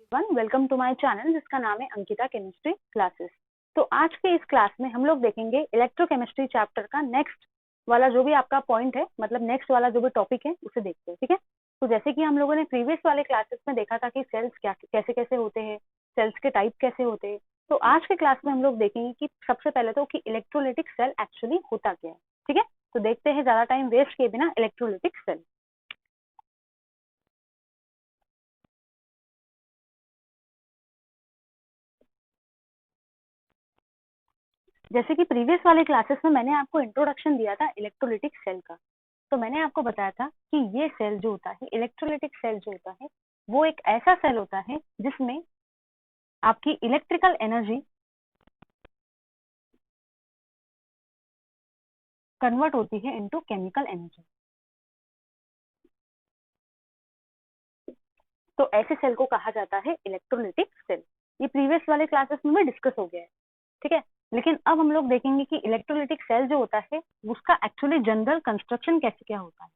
Everyone, welcome to my channel जिसका नाम है अंकिता केमिस्ट्री क्लासेस। तो आज के इस क्लास में हम लोग देखेंगे इलेक्ट्रोकेमिस्ट्री चैप्टर का नेक्स्ट वाला जो भी आपका पॉइंट है, मतलब नेक्स्ट वाला जो भी टॉपिक है उसे देखते हैं। ठीक है, तो जैसे कि हम लोगों ने प्रीवियस वाले क्लासेस में देखा था कि सेल्स क्या कैसे कैसे होते हैं, सेल्स के टाइप कैसे होते हैं। तो आज के क्लास में हम लोग देखेंगे कि सबसे पहले तो कि इलेक्ट्रोलिटिक सेल एक्चुअली होता क्या है। ठीक है, तो देखते हैं ज्यादा टाइम वेस्ट किए बिना इलेक्ट्रोलिटिक सेल। जैसे कि प्रीवियस वाले क्लासेस में मैंने आपको इंट्रोडक्शन दिया था इलेक्ट्रोलिटिक सेल का। तो मैंने आपको बताया था कि ये सेल जो होता है, इलेक्ट्रोलिटिक सेल जो होता है, वो एक ऐसा सेल होता है जिसमें आपकी इलेक्ट्रिकल एनर्जी कन्वर्ट होती है इनटू केमिकल एनर्जी। तो ऐसे सेल को कहा जाता है इलेक्ट्रोलिटिक सेल। ये प्रीवियस वाले क्लासेस में भी डिस्कस हो गया है। ठीक है, लेकिन अब हम लोग देखेंगे कि इलेक्ट्रोलिटिक सेल जो होता है उसका एक्चुअली जनरल कंस्ट्रक्शन कैसे क्या होता है।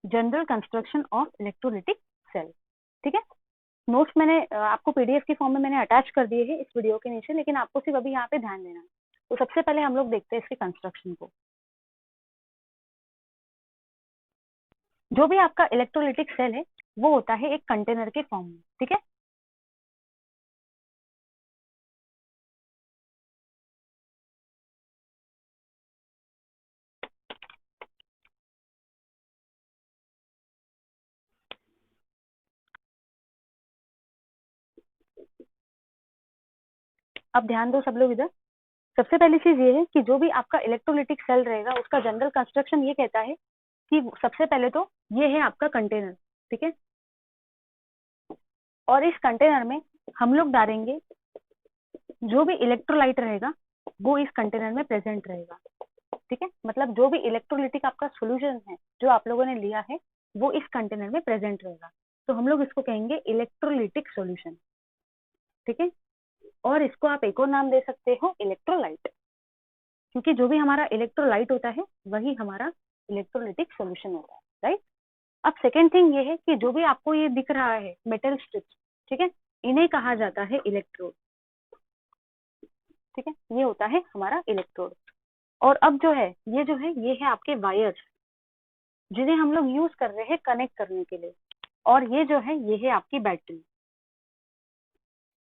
General construction of electrolytic cell. ठीक है, नोट्स मैंने आपको पीडीएफ की फॉर्म में मैंने अटैच कर दिए हैं इस वीडियो के नीचे, लेकिन आपको सिर्फ अभी यहाँ पे ध्यान देना है। तो सबसे पहले हम लोग देखते हैं इसके कंस्ट्रक्शन को। जो भी आपका इलेक्ट्रोलिटिक सेल है वो होता है एक कंटेनर के फॉर्म में। ठीक है, अब ध्यान दो सब लोग इधर। सबसे पहली चीज ये है कि जो भी आपका इलेक्ट्रोलिटिक सेल रहेगा उसका जनरल कंस्ट्रक्शन ये कहता है कि सबसे पहले तो ये है आपका कंटेनर। ठीक है, और इस कंटेनर में हम लोग डालेंगे जो भी इलेक्ट्रोलाइट रहेगा वो इस कंटेनर में प्रेजेंट रहेगा। ठीक है, मतलब जो भी इलेक्ट्रोलिटिक आपका सोल्यूशन है जो आप लोगों ने लिया है वो इस कंटेनर में प्रेजेंट रहेगा। तो हम लोग इसको कहेंगे इलेक्ट्रोलिटिक सॉल्यूशन। ठीक है, और इसको आप एक और नाम दे सकते हो इलेक्ट्रोलाइट, क्योंकि जो भी हमारा इलेक्ट्रोलाइट होता है वही हमारा इलेक्ट्रोलिटिक सॉल्यूशन होता है। राइट। अब सेकेंड थिंग ये है कि जो भी आपको ये दिख रहा है मेटल स्ट्रिप्स, ठीक है, इन्हें कहा जाता है इलेक्ट्रोड। ठीक है, ये होता है हमारा इलेक्ट्रोड। और अब जो है ये है आपके वायर्स जिन्हें हम लोग यूज कर रहे हैं कनेक्ट करने के लिए। और ये है आपकी बैटरी।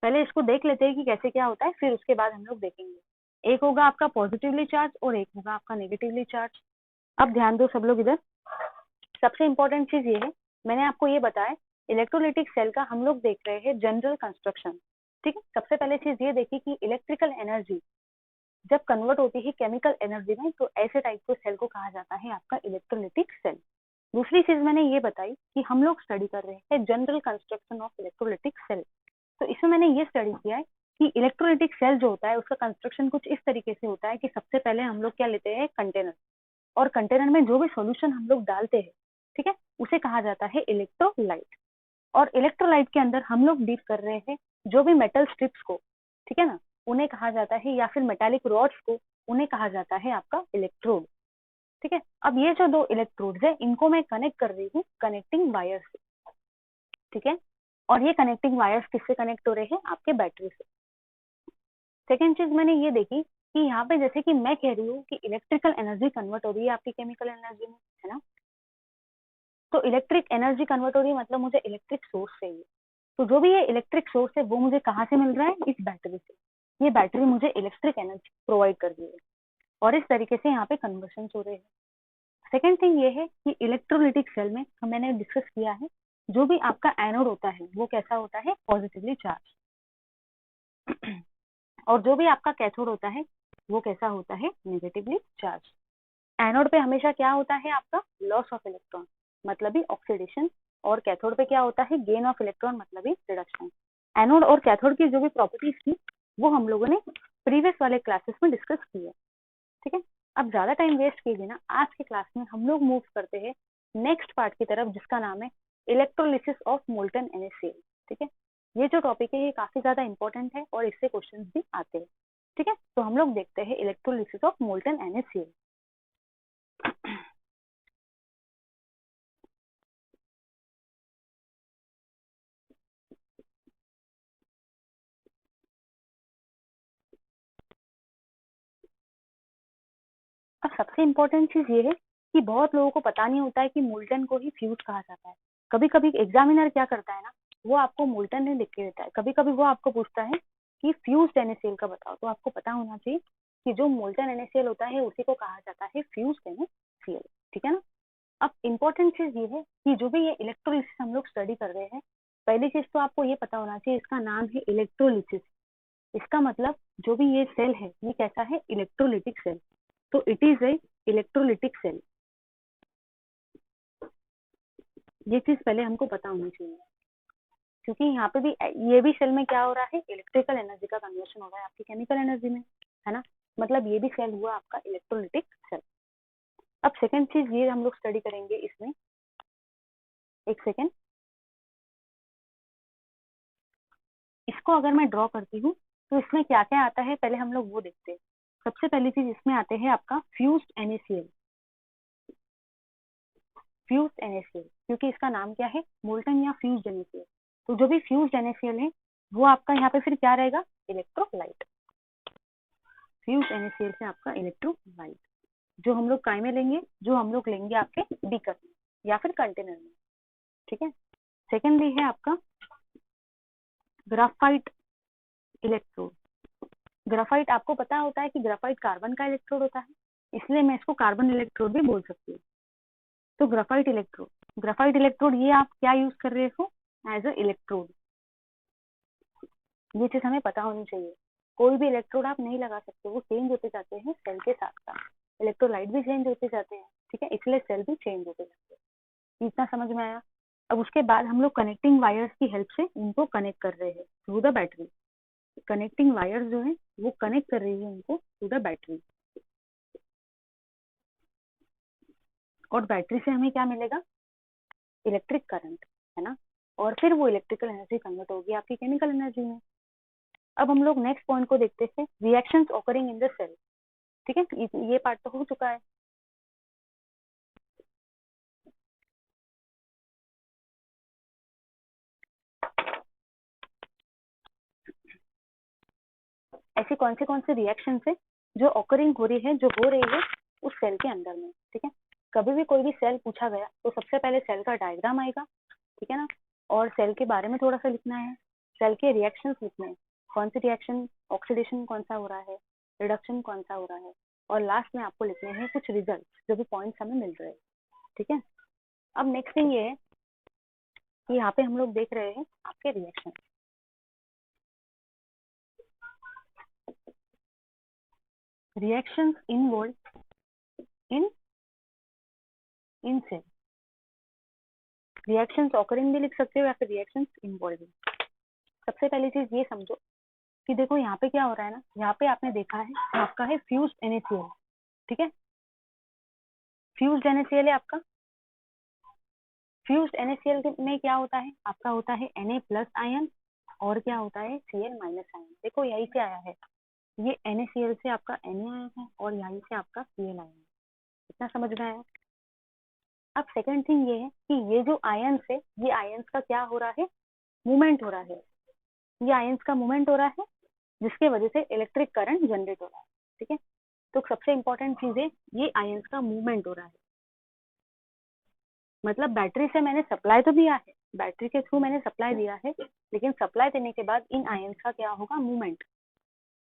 पहले इसको देख लेते हैं कि कैसे क्या होता है, फिर उसके बाद हम लोग देखेंगे। एक होगा आपका पॉजिटिवली चार्ज और एक होगा आपका नेगेटिवली चार्ज। अब ध्यान दो सब लोग इधर। सबसे इंपॉर्टेंट चीज ये है, मैंने आपको ये बताया इलेक्ट्रोलिटिक सेल का हम लोग देख रहे हैं जनरल कंस्ट्रक्शन। ठीक है, सबसे पहले चीज ये देखी कि इलेक्ट्रिकल एनर्जी जब कन्वर्ट होती है केमिकल एनर्जी में, तो ऐसे टाइप के सेल को कहा जाता है आपका इलेक्ट्रोलिटिक सेल। दूसरी चीज मैंने ये बताई कि हम लोग स्टडी कर रहे हैं general construction of electrolytic cell. तो इसमें मैंने ये स्टडी किया है कि इलेक्ट्रोलिटिक सेल जो होता है उसका कंस्ट्रक्शन कुछ इस तरीके से होता है कि सबसे पहले हम लोग क्या लेते हैं, कंटेनर। और कंटेनर में जो भी सॉल्यूशन हम लोग डालते हैं, ठीक है, उसे कहा जाता है इलेक्ट्रोलाइट। और इलेक्ट्रोलाइट के अंदर हम लोग डीप कर रहे हैं जो भी मेटल स्ट्रिप्स को, ठीक है ना, उन्हें कहा जाता है, या फिर मेटालिक रॉड्स को, उन्हें कहा जाता है आपका इलेक्ट्रोड। ठीक है, अब ये जो दो इलेक्ट्रोड्स है इनको मैं कनेक्ट कर रही हूँ कनेक्टिंग वायर से। ठीक है, और ये कनेक्टिंग वायर्स किससे कनेक्ट हो रहे हैं, आपके बैटरी से। सेकेंड चीज मैंने ये देखी कि यहाँ पे जैसे कि मैं कह रही हूँ कि इलेक्ट्रिकल एनर्जी कन्वर्ट हो रही है आपकी केमिकल एनर्जी में, है ना। तो इलेक्ट्रिक एनर्जी कन्वर्ट हो रही है मतलब मुझे इलेक्ट्रिक सोर्स चाहिए। तो जो भी ये इलेक्ट्रिक सोर्स है वो मुझे कहाँ से मिल रहा है, इस बैटरी से। ये बैटरी मुझे इलेक्ट्रिक एनर्जी प्रोवाइड कर रही है और इस तरीके से यहाँ पे कन्वर्शन हो रहे हैं। सेकेंड थिंग ये है कि इलेक्ट्रोलिटिक सेल में मैंने डिस्कस किया है जो भी आपका एनोड होता है वो कैसा होता है, पॉजिटिवली चार्ज। और जो भी आपका कैथोड होता है वो कैसा होता है, नेगेटिवली चार्ज। एनोड पे हमेशा क्या होता है आपका, लॉस ऑफ इलेक्ट्रॉन मतलब ही ऑक्सीडेशन। और कैथोड पे क्या होता है, गेन ऑफ इलेक्ट्रॉन मतलब ही रिडक्शन। एनोड और कैथोड की जो भी प्रॉपर्टीज थी वो हम लोगों ने प्रीवियस वाले क्लासेस में डिस्कस की है। ठीक है, अब ज्यादा टाइम वेस्ट किए बिना आज के क्लास में हम लोग मूव करते हैं नेक्स्ट पार्ट की तरफ जिसका नाम है इलेक्ट्रोलिसिस ऑफ मोल्टन NaCl। ठीक है, ये जो टॉपिक है ये काफी ज्यादा इंपॉर्टेंट है और इससे क्वेश्चंस भी आते हैं। ठीक है, तो हम लोग देखते हैं इलेक्ट्रोलिसिस ऑफ मोल्टन NaCl। सबसे इम्पोर्टेंट चीज ये है कि बहुत लोगों को पता नहीं होता है कि मोल्टन को ही फ्यूज कहा जाता है। कभी कभी एग्जामिनर क्या करता है ना, वो आपको मोल्टन नहीं लिख के देता है, कभी कभी वो आपको पूछता है कि फ्यूज्ड NaCl का बताओ, तो आपको पता होना चाहिए कि जो मोल्टन NaCl होता है उसी को कहा जाता है फ्यूज्ड NaCl। ठीक है ना। अब इम्पोर्टेंट चीज ये है कि जो भी ये इलेक्ट्रोलिसिस हम लोग स्टडी कर रहे हैं, पहली चीज तो आपको ये पता होना चाहिए, इसका नाम है इलेक्ट्रोलिसिस। इसका मतलब जो भी ये सेल है ये कैसा है, इलेक्ट्रोलिटिक सेल। तो it is a electrolytic cell. ये चीज पहले हमको पता होनी चाहिए, क्योंकि यहाँ पे भी ये भी सेल में क्या हो रहा है, इलेक्ट्रिकल एनर्जी का कन्वर्शन हो रहा है आपकी केमिकल एनर्जी में, है ना। मतलब ये भी सेल हुआ आपका इलेक्ट्रोलिटिक सेल। अब सेकंड चीज ये हम लोग स्टडी करेंगे इसमें, एक सेकेंड, इसको अगर मैं ड्रॉ करती हूँ तो इसमें क्या क्या आता है पहले हम लोग वो देखते हैं। सबसे पहली चीज इसमें आते हैं आपका फ्यूज्ड NaCl। फ्यूज्ड NaCl क्योंकि इसका नाम क्या है, मोल्टन या फ्यूज्ड NaCl। तो जो भी फ्यूज्ड NaCl है वो आपका यहाँ पे फिर क्या रहेगा, इलेक्ट्रोलाइट। फ्यूज्ड NaCl से आपका इलेक्ट्रोलाइट, जो हम लोग काय में लेंगे, जो हम लोग लेंगे आपके बीकर में या फिर कंटेनर में। ठीक है। सेकेंडली है आपका ग्राफाइट इलेक्ट्रोड। ग्राफाइट आपको पता होता है कि ग्राफाइट कार्बन का इलेक्ट्रोड होता है, इसलिए मैं इसको कार्बन इलेक्ट्रोड भी बोल सकती हूँ। तो ग्राफाइट इलेक्ट्रोड, ग्राफाइट इलेक्ट्रोड ये आप क्या यूज कर रहे हो, एज अ इलेक्ट्रोड। ये चीज हमें पता होनी चाहिए। कोई भी इलेक्ट्रोड आप नहीं लगा सकते, वो चेंज होते जाते हैं सेल के साथ साथ, इलेक्ट्रोलाइट भी चेंज होते जाते हैं। ठीक है, इसलिए सेल भी चेंज होते जाते हैं। इतना समझ में आया। अब उसके बाद हम लोग कनेक्टिंग वायर्स की हेल्प से इनको कनेक्ट कर रहे हैं through the battery. Connecting wires जो है वो कनेक्ट कर रही है उनको थ्रू द बैटरी, और बैटरी से हमें क्या मिलेगा, इलेक्ट्रिक करंट, है ना। और फिर वो इलेक्ट्रिकल एनर्जी कन्वर्ट होगी आपकी केमिकल एनर्जी में। अब हम लोग नेक्स्ट पॉइंट को देखते हैं, reactions occurring in the cell. ठीक है, ये पार्ट तो हो चुका है। ऐसी कौन से रिएक्शन है जो ऑकरिंग हो रही है, जो हो रही है उस सेल के अंदर में। ठीक है, कभी भी कोई भी सेल पूछा गया तो सबसे पहले सेल का डायग्राम आएगा, ठीक है ना, और सेल के बारे में थोड़ा सा लिखना है, सेल के रिएक्शंस लिखने हैं, कौन सी रिएक्शन, ऑक्सीडेशन कौन सा हो रहा है, रिडक्शन कौन सा हो रहा है, और लास्ट में आपको लिखने हैं कुछ रिजल्ट जो भी पॉइंट्स हमें मिल रहे हैं। ठीक है। अब नेक्स्ट थिंग ये है कि यहाँ पे हम लोग देख रहे हैं आपके reaction, reactions involve in in cell. Reactions occurring भी लिख सकते हो या फिर रिएक्शंस इन्वॉल्विंग। सबसे पहली चीज ये समझो कि देखो यहाँ पे क्या हो रहा है ना, यहाँ पे आपने देखा है आपका है फ्यूज्ड NaCl। ठीक है, फ्यूज्ड NaCl है आपका। फ्यूज्ड NaCl में क्या होता है आपका, होता है Na+ आयन, और क्या होता है Cl- आयन। देखो यही से आया है, ये NaCl से आपका Na आया है और यहीं से आपका Cl आया है। इतना समझ में आया। अब सेकंड थिंग ये है कि ये जो आयंस है, ये आयंस का क्या हो रहा है, मूवमेंट हो रहा है। ये आयंस का मूवमेंट हो रहा है जिसके वजह से इलेक्ट्रिक करंट जनरेट हो रहा है। ठीक है, तो सबसे इंपॉर्टेंट चीज है ये आयंस का मूवमेंट हो रहा है। मतलब बैटरी से मैंने सप्लाई तो दिया है, बैटरी के थ्रू मैंने सप्लाई दिया है, लेकिन सप्लाई देने के बाद इन आयंस का क्या होगा, मूवमेंट,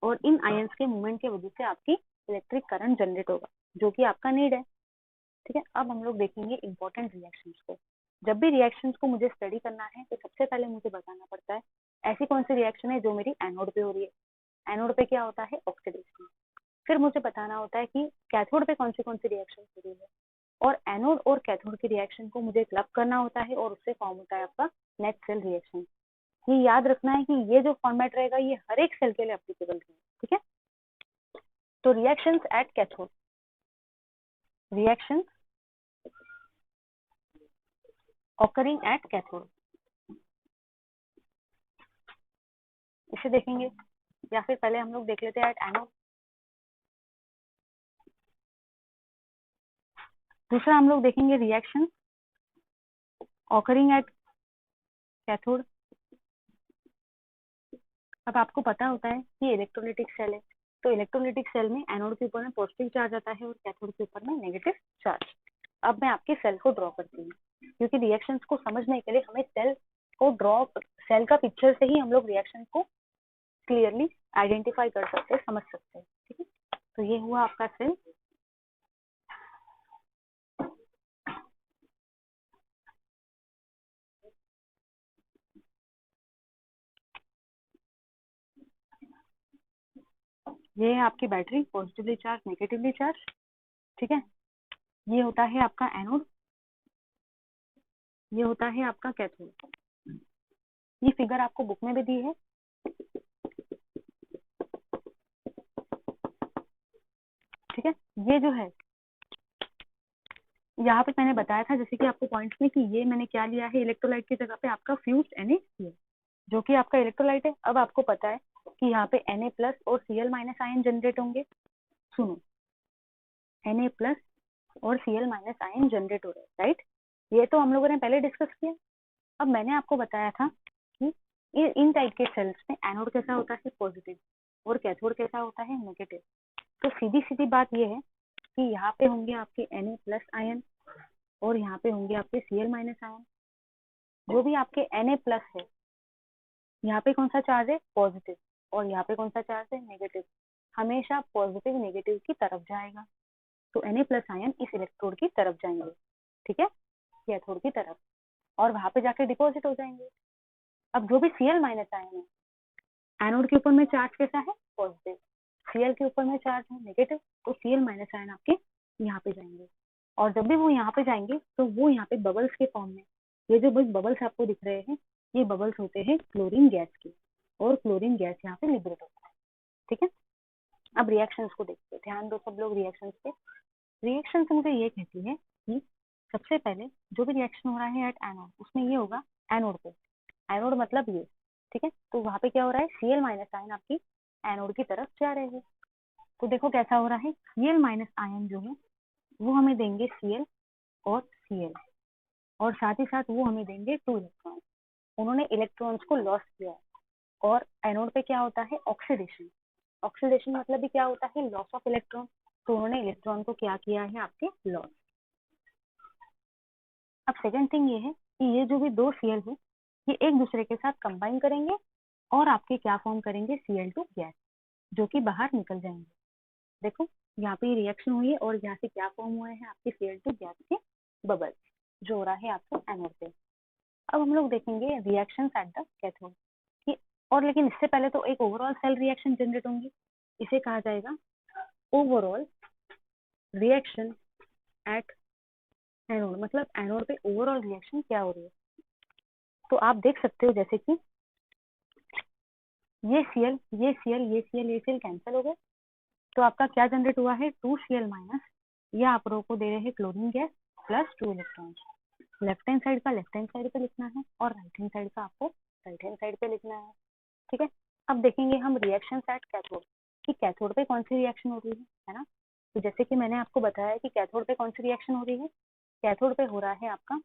और इन आयंस के मूवमेंट की वजह से आपकी इलेक्ट्रिक करंट जनरेट होगा, जो कि आपका नीड है। ठीक है, अब हम लोग देखेंगे इंपॉर्टेंट रिएक्शंस को। जब भी रिएक्शंस को मुझे स्टडी करना है तो सबसे पहले मुझे बताना पड़ता है ऐसी कौन सी रिएक्शन है जो मेरी एनोड पे हो रही है। एनोड पे क्या होता है, ऑक्सीडेशन। फिर मुझे बताना होता है कि कैथोड पे कौन सी रिएक्शन हो रही है, और एनोड और कैथोड की रिएक्शन को मुझे क्लब करना होता है, और उससे फॉर्म होता है आपका नेट सेल रिएक्शन। ये याद रखना है कि ये जो फॉर्मेट रहेगा ये हर एक सेल के लिए एप्लीकेबल है। ठीक है, तो reactions at cathode, reaction occurring at cathode, इसे देखेंगे, या फिर पहले हम लोग देख लेते हैं एट एनोड। दूसरा हम लोग देखेंगे रिएक्शन ऑकरिंग एट कैथोड। अब आपको पता होता है कि इलेक्ट्रोलिटिक सेल है, तो इलेक्ट्रोलाइटिक सेल में एनोड के ऊपर में पॉजिटिव चार्ज आता है और कैथोड के ऊपर में नेगेटिव चार्ज। अब मैं आपके सेल को ड्रॉ करती हूँ, क्योंकि रिएक्शंस को समझने के लिए हमें सेल को ड्रॉ, सेल का पिक्चर से ही हम लोग रिएक्शन को क्लियरली आइडेंटिफाई कर सकते हैं, समझ सकते हैं। ठीक है, तो ये हुआ आपका सेल। ये है आपकी battery, positively charge negatively charge. ठीक है, ये होता है आपका एनोड, ये होता है आपका कैथोड। ये फिगर आपको बुक में भी दी है। ठीक है, ये जो है यहाँ पे मैंने बताया था, जैसे कि आपको पॉइंट्स में, कि ये मैंने क्या लिया है, इलेक्ट्रोलाइट की जगह पे आपका फ्यूज्ड Na, जो कि आपका इलेक्ट्रोलाइट है। अब आपको पता है कि यहाँ पे Na+ और Cl- आयन जनरेट होंगे। सुनो, Na+ और Cl- आयन जनरेट हो रहे हैं, राइट। ये तो हम लोगों ने पहले डिस्कस किया। अब मैंने आपको बताया था कि इन टाइप के सेल्स में एनोड कैसा होता है, पॉजिटिव, और कैथोड कैसा होता है, नेगेटिव। तो सीधी सीधी बात ये है कि यहाँ पे होंगे आपके Na+ आयन और यहाँ पे होंगे आपके Cl- आयन। जो भी आपके Na+ है, यहाँ पे कौन सा चार्ज है, पॉजिटिव, और यहाँ पे कौन सा चार्ज है, नेगेटिव। हमेशा पॉजिटिव नेगेटिव की तरफ जाएगा। तो Na+ आयन इस इलेक्ट्रोड की तरफ जाएंगे, ठीक है, कैथोड की तरफ, और वहां पे जाके डिपॉजिट हो जाएंगे। अब जो भी Cl- आयन है, एनोड के ऊपर में चार्ज कैसा है, पॉजिटिव, Cl के ऊपर में चार्ज है नेगेटिव, तो Cl- आयन आपके यहाँ पे जाएंगे। और जब भी वो यहाँ पे जाएंगे तो वो यहाँ पे बबल्स के फॉर्म में, ये जो बबल्स आपको दिख रहे हैं, ये बबल्स होते हैं क्लोरीन गैस के, और क्लोरीन गैस यहाँ पे लिबरेट होता है। ठीक है, अब रिएक्शंस को देखते हैं, ध्यान दो सब लोग रिएक्शंस पे। रिएक्शन मुझे ये कहती है कि सबसे पहले जो भी रिएक्शन हो रहा है एट एनोड, उसमें ये होगा एनोड पे, एनोड मतलब ये, ठीक है। तो वहां पे क्या हो रहा है, Cl- आयन आपकी एनोड की तरफ जा रहे हैं। तो देखो कैसा हो रहा है, Cl- आयन जो है वो हमें देंगे Cl और Cl, और साथ ही साथ वो हमें देंगे 2 इलेक्ट्रॉन। उन्होंने इलेक्ट्रॉन्स को लॉस किया है। और एनोड पे क्या होता है, ऑक्सीडेशन। ऑक्सीडेशन मतलब भी क्या होता है, लॉस ऑफ इलेक्ट्रॉन। तो उन्होंने इलेक्ट्रॉन को क्या किया है, आपके लॉस। अब सेकंड थिंग ये है कि ये जो भी 2 Cl है, ये एक दूसरे के साथ कंबाइन करेंगे और आपके क्या फॉर्म करेंगे, Cl2 गैस, जो कि बाहर निकल जाएंगे। देखो यहाँ पे रिएक्शन हुई है और यहाँ से क्या फॉर्म हुए हैं, आपके Cl2 गैस के बबल, जो हो रहा है आपको एनोड पे। अब हम लोग देखेंगे रिएक्शन एट द कैथोड कि, और लेकिन इससे पहले तो एक ओवरऑल सेल रिएक्शन जनरेट होंगी। इसे कहा जाएगा ओवरऑल रिएक्शन एट एनोड, मतलब एनोड पे ओवरऑल रिएक्शन क्या हो रही है। तो आप देख सकते हो जैसे कि ये Cl, ये Cl, ये Cl, ये Cl कैंसिल हो गए। तो आपका क्या जनरेट हुआ है, 2Cl-, या आप रो को दे रहे हैं chlorine gas plus 2 electron. Left hand side का लेफ्ट हैंड साइड पे लिखना है और राइट हैंड साइड का आपको राइट हैंड साइड पे लिखना है। ठीक है, अब देखेंगे हम रिएक्शन एट कैथोड कि कैथोड पे कौन सी रिएक्शन हो रही है ना। तो जैसे कि मैंने आपको बताया कि कैथोड पे कौन सी रिएक्शन हो रही है, कैथोड पे हो रहा है आपका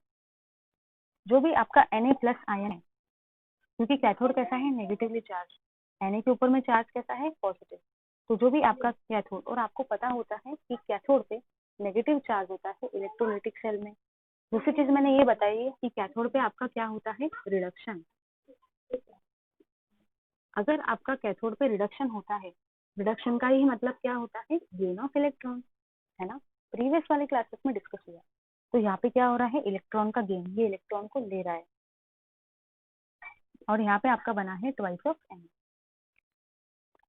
जो भी आपका Na+ आयन है, क्योंकि कैथोड कैसा है, नेगेटिवली चार्ज, Na के ऊपर में चार्ज कैसा है, पॉजिटिव। तो जो भी आपका कैथोड, और आपको पता होता है कि कैथोड पे नेगेटिव चार्ज होता है इलेक्ट्रोलाइटिक सेल में। दूसरी चीज मैंने ये बताई है कि कैथोड पे आपका क्या होता है, रिडक्शन। अगर आपका कैथोड पे रिडक्शन होता है, रिडक्शन का ही मतलब क्या होता है, गेन ऑफ इलेक्ट्रॉन, है ना। प्रीवियस वाले क्लासेस में डिस्कस हुआ। तो यहाँ पे क्या हो रहा है, इलेक्ट्रॉन का गेन, ये इलेक्ट्रॉन को ले रहा है, और यहाँ पे आपका बना है ट्वाइस ऑफ एन।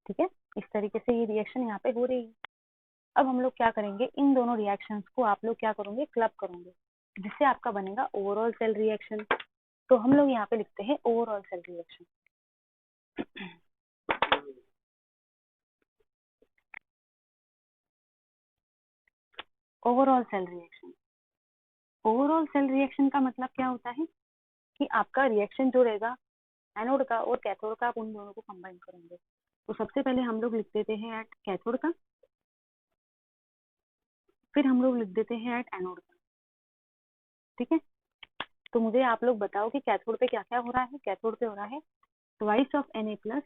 ठीक है, इस तरीके से ये रिएक्शन यहाँ पे हो रही है। अब हम लोग क्या करेंगे, इन दोनों रिएक्शंस को आप लोग क्या करोगे, क्लब करोगे, जिससे आपका बनेगा ओवरऑल सेल रिएक्शन। तो हम लोग यहाँ पे लिखते हैं overall cell reaction. Overall cell reaction, overall cell reaction का मतलब क्या होता है कि आपका रिएक्शन जो रहेगा एनोड का और कैथोड का, आप उन दोनों को कंबाइन करेंगे। तो सबसे पहले हम लोग लिख देते हैं एट कैथोड का, फिर हम लोग लिख देते हैं एट एनोड का। ठीक है, तो मुझे आप लोग बताओ कि कैथोड पे क्या क्या हो रहा है। कैथोड पे हो रहा है ट्वाइस ऑफ Na+,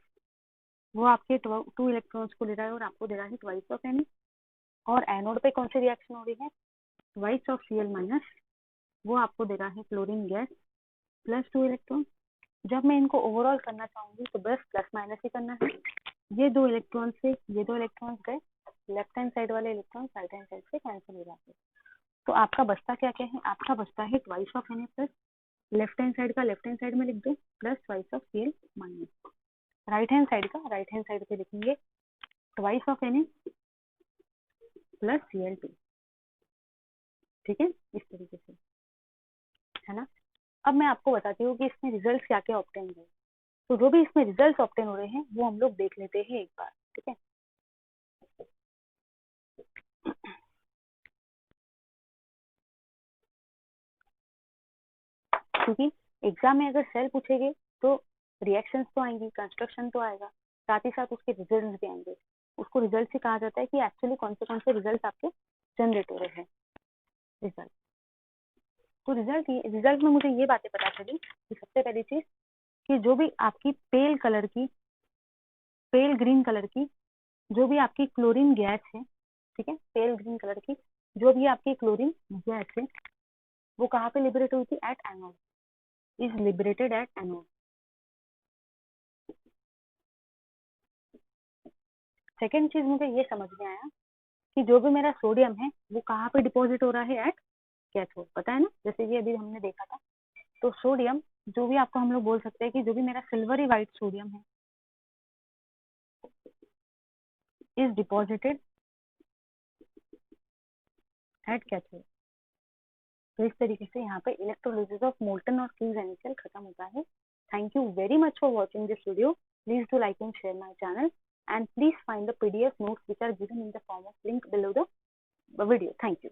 वो आपके 2 इलेक्ट्रॉन्स को ले रहा है और आपको दे रहा है ट्वाइस ऑफ Na। और एनोड पे कौन सी रिएक्शन हो रही है, ट्वाइस ऑफ Cl माइनस, वो आपको दे रहा है क्लोरीन गैस प्लस 2 इलेक्ट्रॉन। जब मैं इनको ओवरऑल करना चाहूंगी तो बस प्लस माइनस ही करना है। ये 2 इलेक्ट्रॉन से ये 2 इलेक्ट्रॉन्स गए, लेफ्ट हैंड साइड वाले इलेक्ट्रॉन राइट हैंड साइड से कैंसिल हो जाते हैं। तो आपका बचता क्या क्या है, आपका बचता है twice of Na plus, left hand side का लेफ्ट हैंड साइड में लिख दो plus twice of Cl minus, right hand side का राइट हैंड साइड पे लिखेंगे twice of Na plus Cl2। ठीक है, इस तरीके से, है ना। अब मैं आपको बताती हूँ कि इसमें रिजल्ट क्या क्या ऑब्टेन हुए। तो जो भी इसमें रिजल्ट ऑब्टेन हो रहे हैं वो हम लोग देख लेते हैं एक बार। ठीक है, क्योंकि एग्जाम में अगर सेल पूछेंगे तो रिएक्शंस तो आएंगी, कंस्ट्रक्शन तो आएगा, साथ ही साथ उसके रिजल्ट भी आएंगे। उसको रिजल्ट से कहा जाता है कि एक्चुअली कौन से रिजल्ट आपके जनरेट हो रहे हैं। रिजल्ट, तो रिजल्ट में मुझे ये बातें पता चली कि सबसे पहली चीज कि जो भी आपकी पेल कलर की, पेल ग्रीन कलर की जो भी आपकी क्लोरीन गैस है, ठीक है, पेल ग्रीन कलर की जो भी आपकी क्लोरीन गैस है वो कहाँ पे लिबरेट हुई थी, at anode, is liberated at anode. Second चीज मुझे ये समझ में आया कि जो भी मेरा सोडियम है वो कहाँ पे डिपॉजिट हो रहा है, एट कैथोड। पता है ना, जैसे कि अभी हमने देखा था। तो सोडियम जो भी आपको हम लोग बोल सकते हैं कि जो भी मेरा सिल्वरी व्हाइट सोडियम है इज डिपॉजिटेड एट कैथोड। तो इस तरीके से यहाँ पे इलेक्ट्रोलिसिस ऑफ मोल्टन और फ्यूज NaCl खत्म होता है। Thank you very much for watching this video. Please do like and share my channel and please find the PDF notes which are given in the form of link below the video. Thank you.